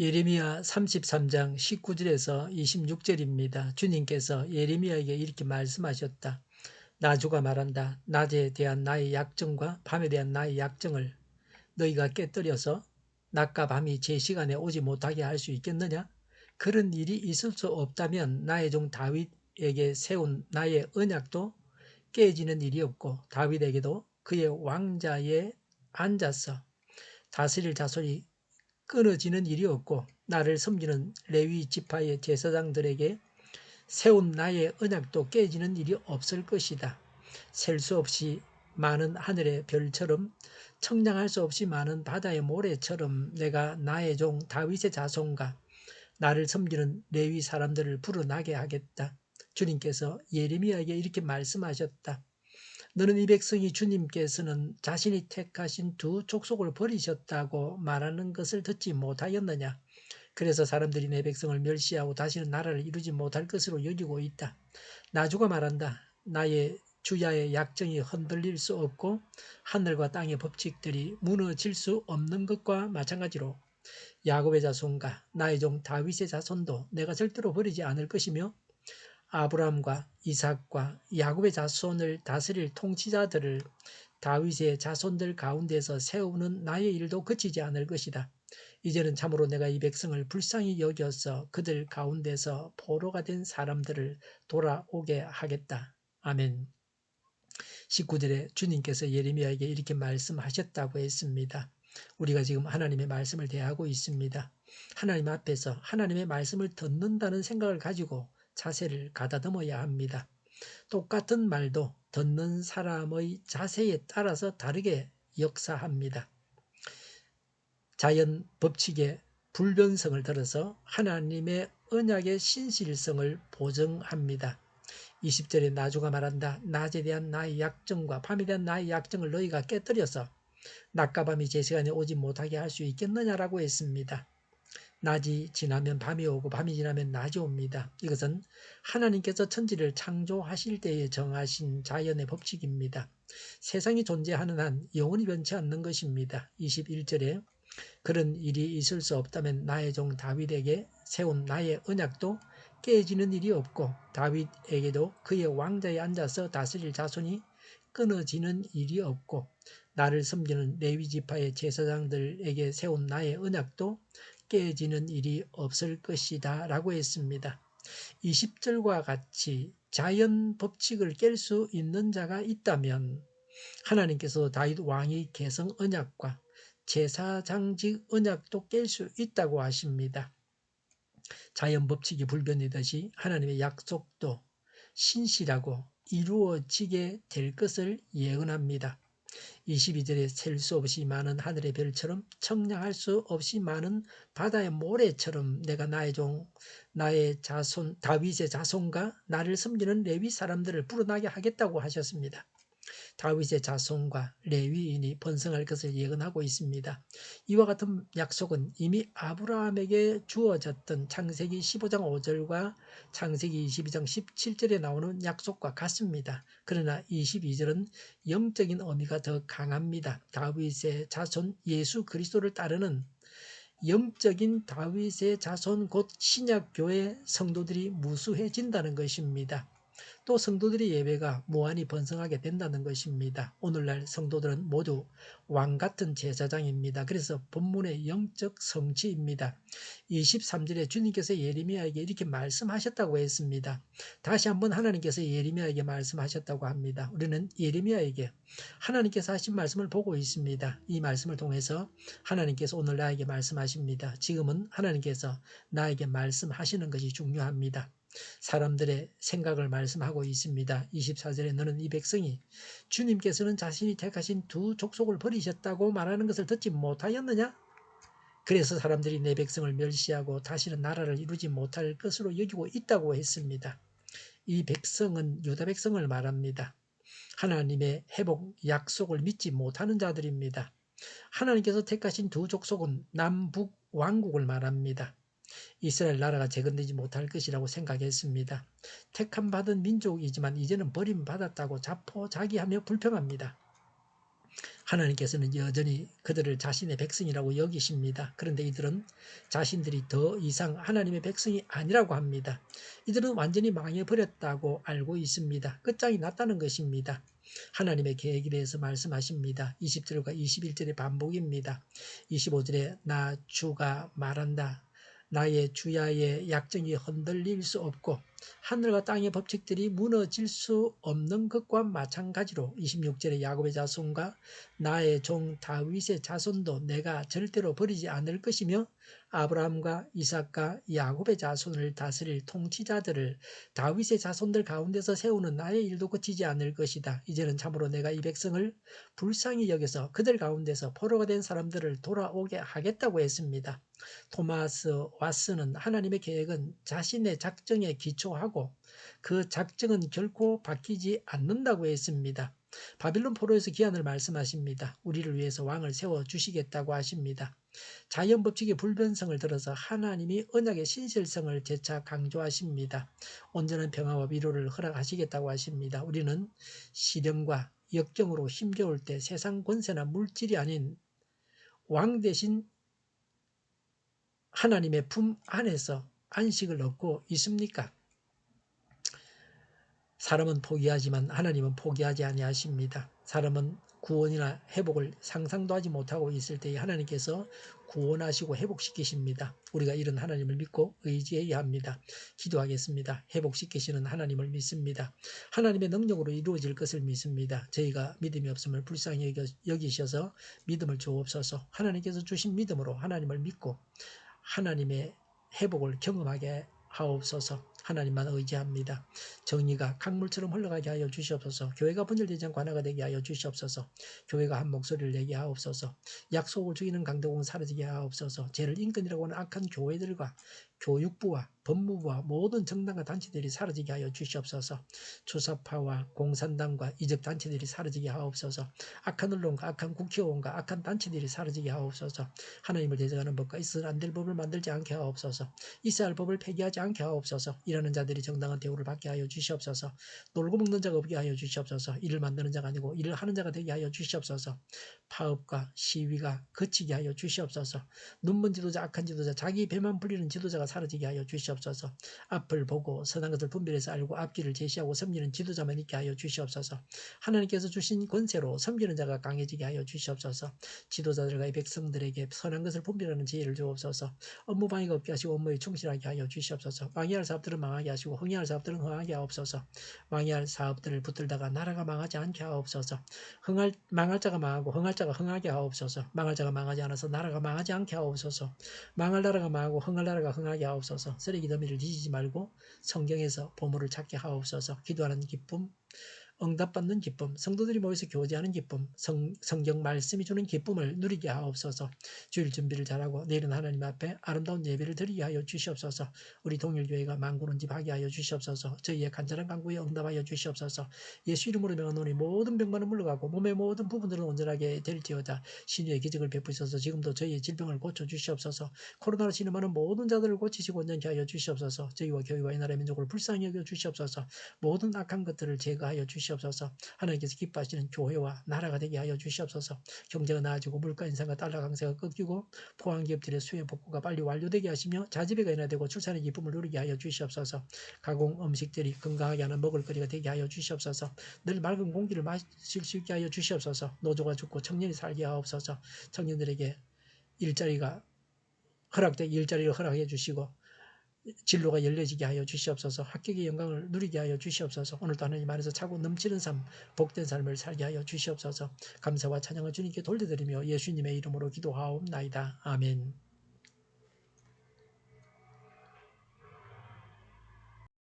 예레미야 33장 19절에서 26절입니다. 주님께서 예레미야에게 이렇게 말씀하셨다. 나주가 말한다. 낮에 대한 나의 약정과 밤에 대한 나의 약정을 너희가 깨뜨려서 낮과 밤이 제 시간에 오지 못하게 할 수 있겠느냐? 그런 일이 있을 수 없다면 나의 종 다윗에게 세운 나의 언약도 깨지는 일이 없고 다윗에게도 그의 왕자에 앉아서 다스릴 자손이 끊어지는 일이 없고 나를 섬기는 레위 지파의 제사장들에게 세운 나의 언약도 깨지는 일이 없을 것이다. 셀 수 없이 많은 하늘의 별처럼 청량할 수 없이 많은 바다의 모래처럼 내가 나의 종 다윗의 자손과 나를 섬기는 레위 사람들을 불어나게 하겠다. 주님께서 예레미야에게 이렇게 말씀하셨다. 너는 이 백성이 주님께서는 자신이 택하신 두 족속을 버리셨다고 말하는 것을 듣지 못하였느냐? 그래서 사람들이 내 백성을 멸시하고 다시는 나라를 이루지 못할 것으로 여기고 있다. 나주가 말한다. 나의 주야의 약정이 흔들릴 수 없고 하늘과 땅의 법칙들이 무너질 수 없는 것과 마찬가지로 야곱의 자손과 나의 종 다윗의 자손도 내가 절대로 버리지 않을 것이며 아브라함과 이삭과 야곱의 자손을 다스릴 통치자들을 다윗의 자손들 가운데서 세우는 나의 일도 그치지 않을 것이다. 이제는 참으로 내가 이 백성을 불쌍히 여겨서 그들 가운데서 포로가 된 사람들을 돌아오게 하겠다. 아멘. 19절에 주님께서 예레미야에게 이렇게 말씀하셨다고 했습니다. 우리가 지금 하나님의 말씀을 대하고 있습니다. 하나님 앞에서 하나님의 말씀을 듣는다는 생각을 가지고 자세를 가다듬어야 합니다. 똑같은 말도 듣는 사람의 자세에 따라서 다르게 역사합니다. 자연 법칙의 불변성을 들어서 하나님의 언약의 신실성을 보증합니다. 20절에 나주가 말한다. 낮에 대한 나의 약정과 밤에 대한 나의 약정을 너희가 깨뜨려서 낮과 밤이 제 시간에 오지 못하게 할 수 있겠느냐라고 했습니다. 낮이 지나면 밤이 오고 밤이 지나면 낮이 옵니다. 이것은 하나님께서 천지를 창조하실 때에 정하신 자연의 법칙입니다. 세상이 존재하는 한 영원히 변치 않는 것입니다. 21절에 그런 일이 있을 수 없다면 나의 종 다윗에게 세운 나의 언약도 깨지는 일이 없고 다윗에게도 그의 왕자에 앉아서 다스릴 자손이 끊어지는 일이 없고 나를 섬기는 레위 지파의 제사장들에게 세운 나의 언약도 깨지는 일이 없을 것이다 라고 했습니다. 20절과 같이 자연 법칙을 깰 수 있는 자가 있다면 하나님께서 다윗 왕의 계성 언약과 제사장직 언약도 깰 수 있다고 하십니다. 자연 법칙이 불변이듯이 하나님의 약속도 신실하고 이루어지게 될 것을 예언합니다. 22절에 셀 수 없이 많은 하늘의 별처럼 청량할 수 없이 많은 바다의 모래처럼 내가 나의 종 나의 자손 다윗의 자손과 나를 섬기는 레위 사람들을 불어나게 하겠다고 하셨습니다. 다윗의 자손과 레위인이 번성할 것을 예언하고 있습니다. 이와 같은 약속은 이미 아브라함에게 주어졌던 창세기 15장 5절과 창세기 22장 17절에 나오는 약속과 같습니다. 그러나 22절은 영적인 의미가 더 강합니다. 다윗의 자손 예수 그리스도를 따르는 영적인 다윗의 자손 곧 신약교회 성도들이 무수해진다는 것입니다. 또 성도들의 예배가 무한히 번성하게 된다는 것입니다. 오늘날 성도들은 모두 왕같은 제사장입니다. 그래서 본문의 영적 성취입니다. 23절에 주님께서 예레미야에게 이렇게 말씀하셨다고 했습니다. 다시 한번 하나님께서 예레미야에게 말씀하셨다고 합니다. 우리는 예레미야에게 하나님께서 하신 말씀을 보고 있습니다. 이 말씀을 통해서 하나님께서 오늘 나에게 말씀하십니다. 지금은 하나님께서 나에게 말씀하시는 것이 중요합니다. 사람들의 생각을 말씀하고 있습니다. 24절에 너는 이 백성이 주님께서는 자신이 택하신 두 족속을 버리셨다고 말하는 것을 듣지 못하였느냐? 그래서 사람들이 내 백성을 멸시하고 다시는 나라를 이루지 못할 것으로 여기고 있다고 했습니다. 이 백성은 유다 백성을 말합니다. 하나님의 회복 약속을 믿지 못하는 자들입니다. 하나님께서 택하신 두 족속은 남북 왕국을 말합니다. 이스라엘 나라가 재건되지 못할 것이라고 생각했습니다. 택함 받은 민족이지만 이제는 버림받았다고 자포자기하며 불평합니다. 하나님께서는 여전히 그들을 자신의 백성이라고 여기십니다. 그런데 이들은 자신들이 더 이상 하나님의 백성이 아니라고 합니다. 이들은 완전히 망해버렸다고 알고 있습니다. 끝장이 났다는 것입니다. 하나님의 계획에 대해서 말씀하십니다. 20절과 21절의 반복입니다. 25절에 나 주가 말한다. 나의 주야의 약정이 흔들릴 수 없고 하늘과 땅의 법칙들이 무너질 수 없는 것과 마찬가지로 26절에 야곱의 자손과 나의 종 다윗의 자손도 내가 절대로 버리지 않을 것이며 아브라함과 이삭과 야곱의 자손을 다스릴 통치자들을 다윗의 자손들 가운데서 세우는 나의 일도 그치지 않을 것이다. 이제는 참으로 내가 이 백성을 불쌍히 여겨서 그들 가운데서 포로가 된 사람들을 돌아오게 하겠다고 했습니다. 토마스 왓슨은 하나님의 계획은 자신의 작정에 기초하고 그 작정은 결코 바뀌지 않는다고 했습니다. 바빌론 포로에서 기한을 말씀하십니다. 우리를 위해서 왕을 세워주시겠다고 하십니다. 자연 법칙의 불변성을 들어서 하나님이 언약의 신실성을 재차 강조하십니다. 온전한 평화와 위로를 허락하시겠다고 하십니다. 우리는 시련과 역경으로 힘겨울 때 세상 권세나 물질이 아닌 왕 대신 하나님의 품 안에서 안식을 얻고 있습니까? 사람은 포기하지만 하나님은 포기하지 아니하십니다. 사람은 구원이나 회복을 상상도 하지 못하고 있을 때에 하나님께서 구원하시고 회복시키십니다. 우리가 이런 하나님을 믿고 의지해야 합니다. 기도하겠습니다. 회복시키시는 하나님을 믿습니다. 하나님의 능력으로 이루어질 것을 믿습니다. 저희가 믿음이 없음을 불쌍히 여기셔서 믿음을 주옵소서. 하나님께서 주신 믿음으로 하나님을 믿고 하나님의 회복을 경험하게 하옵소서. 하나님만 의지합니다. 정의가 강물처럼 흘러가게 하여 주시옵소서. 교회가 분열되지 않고 하나가 되게 하여 주시옵소서. 교회가 한 목소리를 내게 하옵소서. 약속을 죽이는 강도공은 사라지게 하옵소서. 죄를 인권이라고 하는 악한 교회들과 교육부와 법무부와 모든 정당과 단체들이 사라지게 하여 주시옵소서. 주사파와 공산당과 이적단체들이 사라지게 하옵소서. 악한 언론과 악한 국회의원과 악한 단체들이 사라지게 하옵소서. 하나님을 대적하는 법과 있어서는 안 될 법을 만들지 않게 하옵소서. 있어야 할 법을 폐기하지 않게 하옵소서. 일하는 자들이 정당한 대우를 받게 하여 주시옵소서. 놀고 먹는 자가 없게 하여 주시옵소서. 일을 만드는 자가 아니고 일을 하는 자가 되게 하여 주시옵소서. 파업과 시위가 그치게 하여 주시옵소서. 눈먼 지도자, 악한 지도자, 자기 배만 불리는 지도자가 사라지게 하여 주시옵소서. 앞을 보고 선한 것을 분별해서 알고 앞길을 제시하고 섬기는 지도자만 있게 하여 주시옵소서. 하나님께서 주신 권세로 섬기는 자가 강해지게 하여 주시옵소서. 지도자들과 이 백성들에게 선한 것을 분별하는 지혜를 주옵소서. 업무 방해가 없게 하시고 업무에 충실하게 하여 주시옵소서. 망해할 사업들은 망하게 하시고 흥해할 사업들은 흥하게 하옵소서. 망해할 사업들을 붙들다가 나라가 망하지 않게 하옵소서. 망할 자가 망하고 흥할 자가 흥하게 하옵소서. 망할 자가 망하지 않아서 나라가 망하지 않게 하옵소서. 망할 나라가 망하고 흥할 나라가 흥하게 하옵소서. 쓰레기 더미를 뒤지지 말고 성경에서 보물을 찾게 하옵소서. 기도하는 기쁨, 응답받는 기쁨, 성도들이 모여서 교제하는 기쁨, 성경 말씀이 주는 기쁨을 누리게 하옵소서. 주일 준비를 잘하고 내일은 하나님 앞에 아름다운 예배를 드리게 하여 주시옵소서. 우리 동일교회가 만구는 집 하게 하여 주시옵소서. 저희의 간절한 간구에 응답하여 주시옵소서. 예수 이름으로 명하노니 모든 병만은 물러가고 몸의 모든 부분들은 온전하게 될지어다. 신유의 기적을 베푸셔서 지금도 저희의 질병을 고쳐 주시옵소서. 코로나로 신음하는 모든 자들을 고치시고 온전케 하여 주시옵소서. 저희와 교회와 이 나라의 민족을 불쌍히 여겨 주시옵소서. 모든 악한 것들을 제거하여 주시옵소서. 하나님께서 기뻐하시는 교회와 나라가 되게 하여 주시옵소서. 경제가 나아지고 물가 인상과 달러 강세가 꺾이고 포항기업들의 수요 복구가 빨리 완료되게 하시며 자지배가 인하되고 출산의 기쁨을 누리게 하여 주시옵소서. 가공 음식들이 건강하게 하는 먹을거리가 되게 하여 주시옵소서. 늘 맑은 공기를 마실 수 있게 하여 주시옵소서. 노조가 죽고 청년이 살게 하옵소서. 청년들에게 일자리가 허락되게 일자리를 허락해 주시고 진로가 열려지게 하여 주시옵소서. 합격의 영광을 누리게 하여 주시옵소서. 오늘도 하나님 안에서 차고 넘치는 삶, 복된 삶을 살게 하여 주시옵소서. 감사와 찬양을 주님께 돌려드리며 예수님의 이름으로 기도하옵나이다. 아멘.